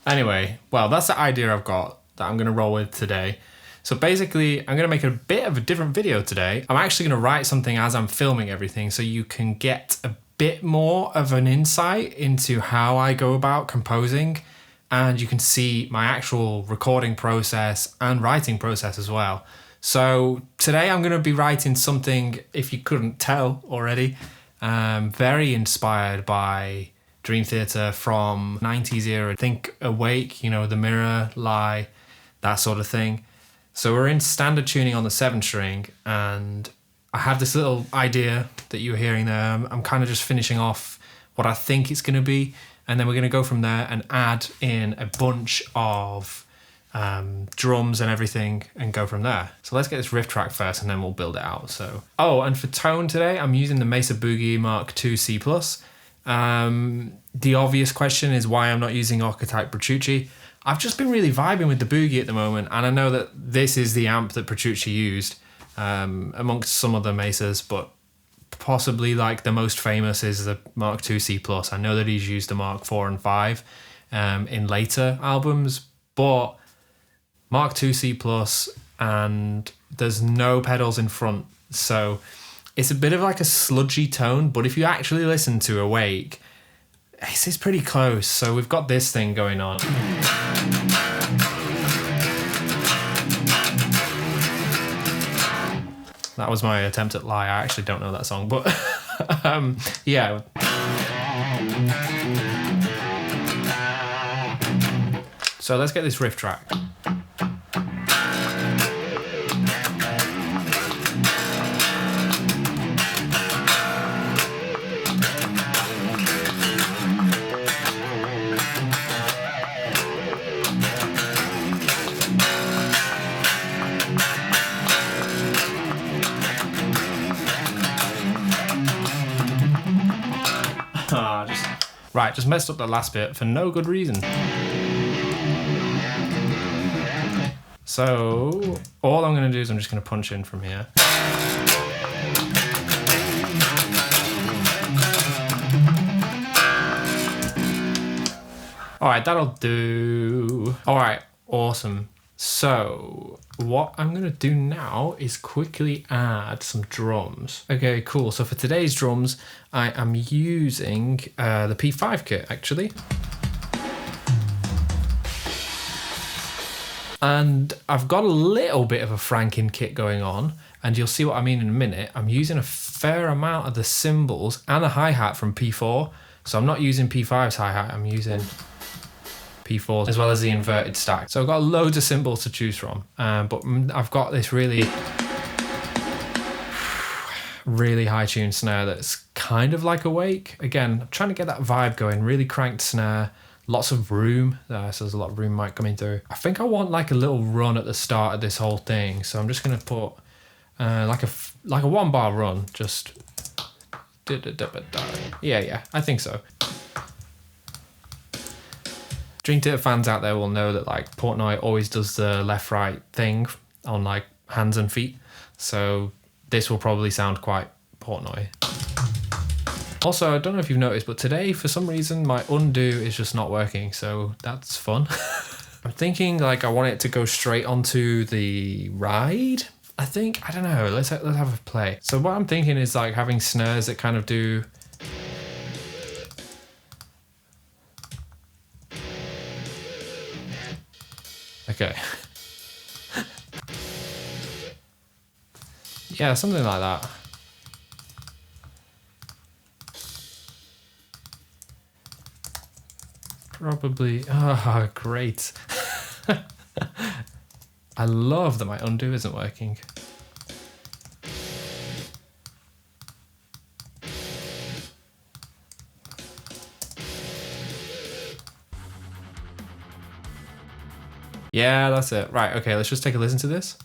Anyway, well, that's the idea I've got that I'm going to roll with today. So basically, I'm going to make a bit of a different video today. I'm actually going to write something as I'm filming everything so you can get a bit more of an insight into how I go about composing, and you can see my actual recording process and writing process as well. So today I'm going to be writing something, if you couldn't tell already, very inspired by Dream Theater from 90s era. Think Awake, you know, The Mirror, Lie, that sort of thing. So we're in standard tuning on the 7-string, and I have this little idea that you were hearing there. I'm kind of just finishing off what I think it's going to be, and then we're going to go from there and add in a bunch of drums and everything and go from there. So let's get this riff track first and then we'll build it out. So, and for tone today, I'm using the Mesa Boogie Mark II C++. The obvious question is why I'm not using Archetype Petrucci. I've just been really vibing with the Boogie at the moment, and I know that this is the amp that Petrucci used amongst some of the Mesas, but possibly like the most famous is the Mark II C++. I know that he's used the Mark IV and V in later albums, but Mark II C++, and there's no pedals in front, so it's a bit of like a sludgy tone, but if you actually listen to Awake, it's pretty close. So we've got this thing going on. That was my attempt at Lie. I actually don't know that song, but yeah. So let's get this riff track. Just messed up the last bit for no good reason. So all I'm going to do is I'm just going to punch in from here. All right, that'll do. All right, awesome. So what I'm going to do now is quickly add some drums. Okay, cool. So for today's drums, I am using the P5 kit, actually. And I've got a little bit of a Franken kit going on, and you'll see what I mean in a minute. I'm using a fair amount of the cymbals and a hi-hat from P4. So I'm not using P5's hi-hat, I'm using P4 as well as the inverted stack. So I've got loads of cymbals to choose from, but I've got this really high tuned snare that's kind of like Awake. Again, I'm trying to get that vibe going, really cranked snare, lots of room. So there's a lot of room mic coming through. I think I want like a little run at the start of this whole thing. So I'm just going to put like a 1-bar run, just yeah, I think so. Dream Theater fans out there will know that like Portnoy always does the left-right thing on like hands and feet. So this will probably sound quite Portnoy. Also, I don't know if you've noticed, but today for some reason my undo is just not working. So that's fun. I'm thinking like I want it to go straight onto the ride. I think, I don't know. Let's have a play. So what I'm thinking is like having snares that kind of do. Okay. Yeah, something like that. Probably. Oh, great. I love that my undo isn't working. Yeah, that's it. Right, okay, let's just take a listen to this.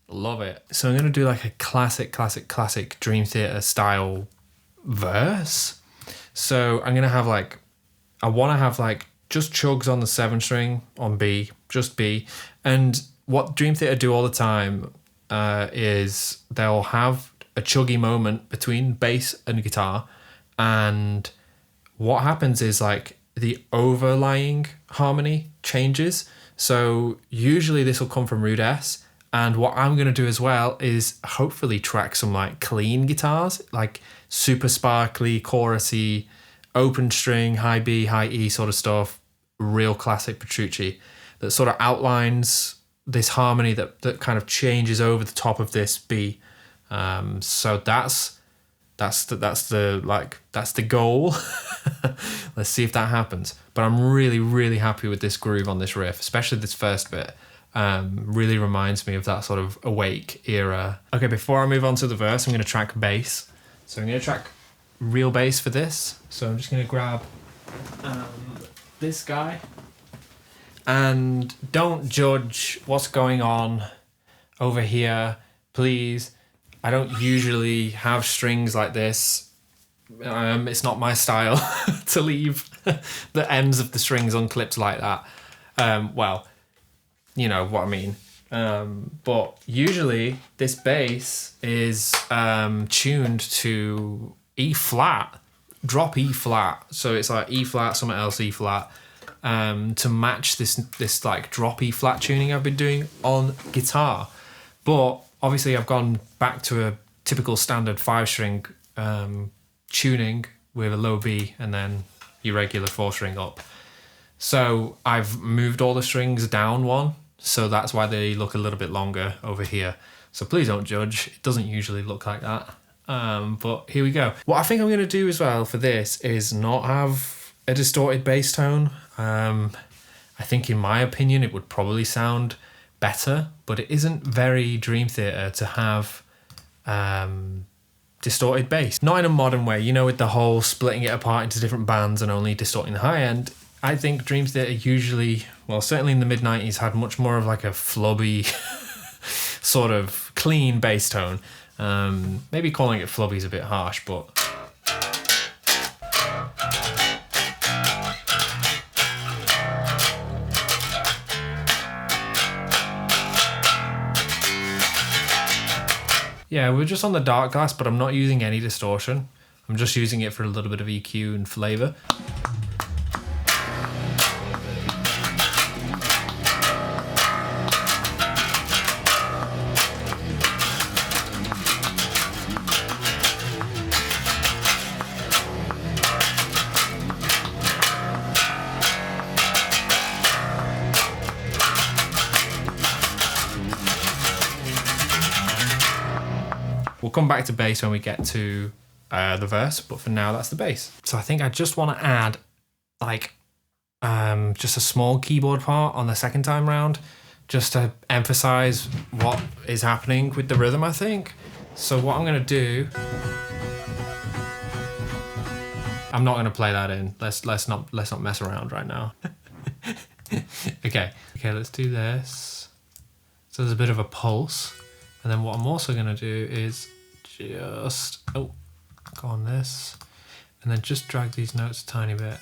Love it. So I'm going to do like a classic Dream Theater style verse. So I'm going to have like, I want to have like just chugs on the 7 string on B, just B. And what Dream Theater do all the time is they'll have a chuggy moment between bass and guitar. And what happens is like the overlying harmony changes. So usually this will come from root S. And what I'm going to do as well is hopefully track some like clean guitars, like super sparkly, chorusy, open string, high B, high E sort of stuff, real classic Petrucci that sort of outlines this harmony that kind of changes over the top of this B. So that's the goal. Let's see if that happens. But I'm really happy with this groove on this riff, especially this first bit. Really reminds me of that sort of Awake era. Okay, before I move on to the verse, I'm going to track bass. So I'm going to track real bass for this. So I'm just going to grab this guy. And don't judge what's going on over here, please. I don't usually have strings like this. It's not my style to leave the ends of the strings unclipped like that. Well, you know what I mean. But usually this bass is tuned to E flat, drop E flat. So it's like E flat, something else E flat, to match this like drop E flat tuning I've been doing on guitar. But obviously I've gone back to a typical standard 5-string tuning with a low B and then your regular 4-string up. So I've moved all the strings down one, so that's why they look a little bit longer over here. So please don't judge, it doesn't usually look like that. But here we go. What I think I'm going to do as well for this is not have a distorted bass tone. I think in my opinion it would probably sound better, but it isn't very Dream Theater to have distorted bass. Not in a modern way, you know, with the whole splitting it apart into different bands and only distorting the high end. I think Dream Theater usually, well, certainly in the mid-90s, had much more of like a flubby sort of clean bass tone. Maybe calling it flubby is a bit harsh, but yeah, we're just on the dark glass, but I'm not using any distortion. I'm just using it for a little bit of EQ and flavor. We'll come back to bass when we get to the verse, but for now that's the bass. So I think I just want to add like just a small keyboard part on the second time round, just to emphasize what is happening with the rhythm, I think. So what I'm going to do, I'm not going to play that in. Let's not mess around right now. Okay, let's do this. So there's a bit of a pulse. And then what I'm also going to do is just, go on this, and then just drag these notes a tiny bit.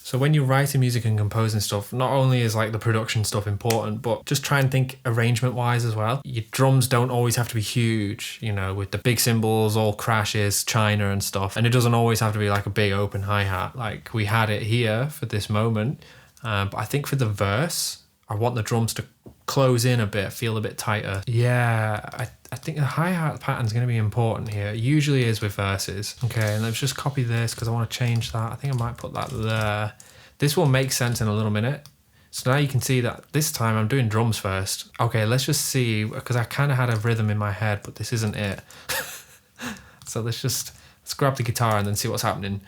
So when you're writing music and composing stuff, not only is like the production stuff important, but just try and think arrangement wise as well. Your drums don't always have to be huge, you know, with the big cymbals, all crashes, china and stuff. And it doesn't always have to be like a big open hi-hat. Like we had it here for this moment. But I think for the verse, I want the drums to close in a bit, feel a bit tighter. Yeah, I think the hi-hat pattern is going to be important here. It usually is with verses. Okay, and let's just copy this because I want to change that. I think I might put that there. This will make sense in a little minute. So now you can see that this time I'm doing drums first. Okay, let's just see, because I kind of had a rhythm in my head, but this isn't it. So let's grab the guitar and then see what's happening.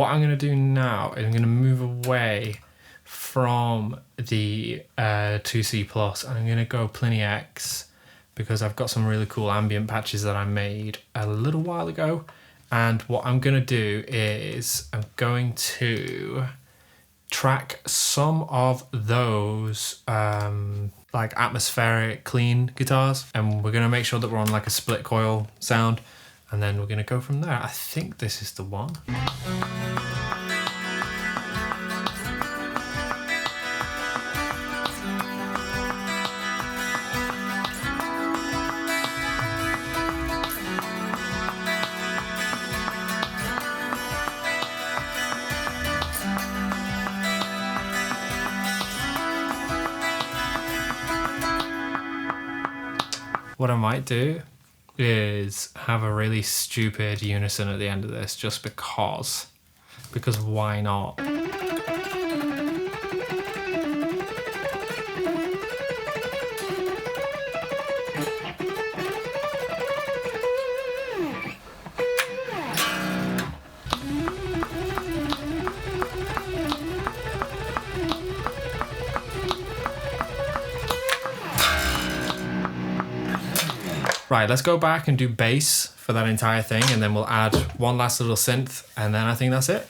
what I'm gonna do now is I'm gonna move away from the 2C Plus and I'm gonna go Pliny X, because I've got some really cool ambient patches that I made a little while ago. And what I'm gonna do is I'm going to track some of those like atmospheric clean guitars, and we're gonna make sure that we're on like a split coil sound, and then we're gonna go from there. I think this is the one. What I might do is have a really stupid unison at the end of this, just because why not? Right, let's go back and do bass for that entire thing, and then we'll add one last little synth, and then I think that's it.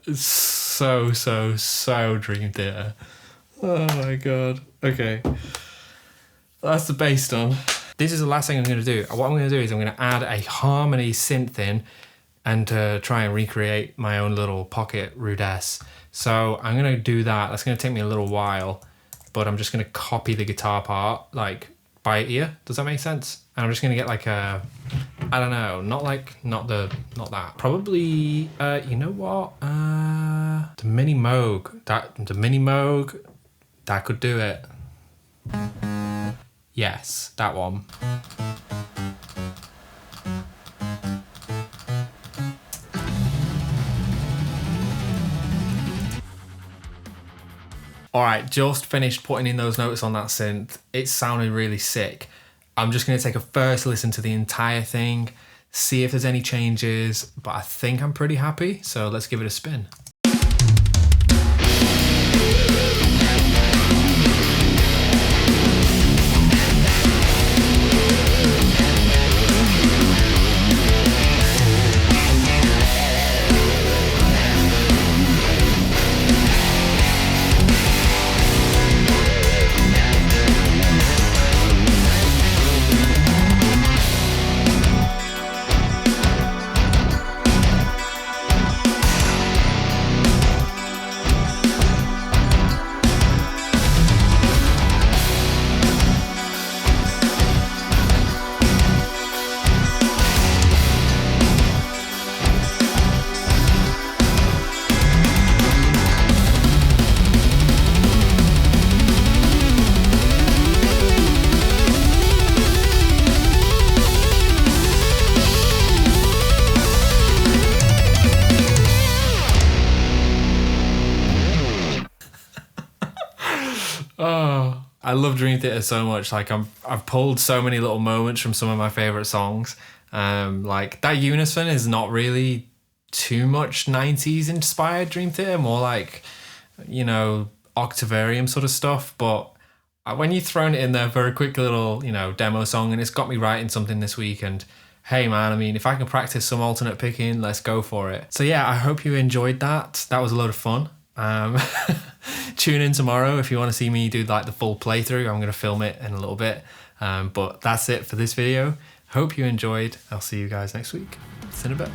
It's so Dream Theater. Oh my god. Okay. That's the bass done. This is the last thing I'm gonna do. What I'm gonna do is I'm gonna add a harmony synth in and try and recreate my own little pocket rudesse. So I'm gonna do that. That's gonna take me a little while, but I'm just gonna copy the guitar part like by ear. Does that make sense? And I'm just gonna get like a, I don't know, not that. Probably, you know what? The Mini Moog. The Mini Moog, that could do it. Yes, that one. All right, just finished putting in those notes on that synth. It sounded really sick. I'm just gonna take a first listen to the entire thing, see if there's any changes, but I think I'm pretty happy, so let's give it a spin. Oh, I love Dream Theater so much. Like I've pulled so many little moments from some of my favorite songs. Like that unison is not really too much 90s inspired Dream Theater, more like, you know, Octavarium sort of stuff. But when you've thrown it in there for a quick little, you know, demo song, and it's got me writing something this week, and hey man, I mean, if I can practice some alternate picking, let's go for it. So yeah, I hope you enjoyed that. That was a load of fun. Tune in tomorrow if you want to see me do like the full playthrough. I'm going to film it in a little bit. But that's it for this video. Hope you enjoyed. I'll see you guys next week. See you in a bit.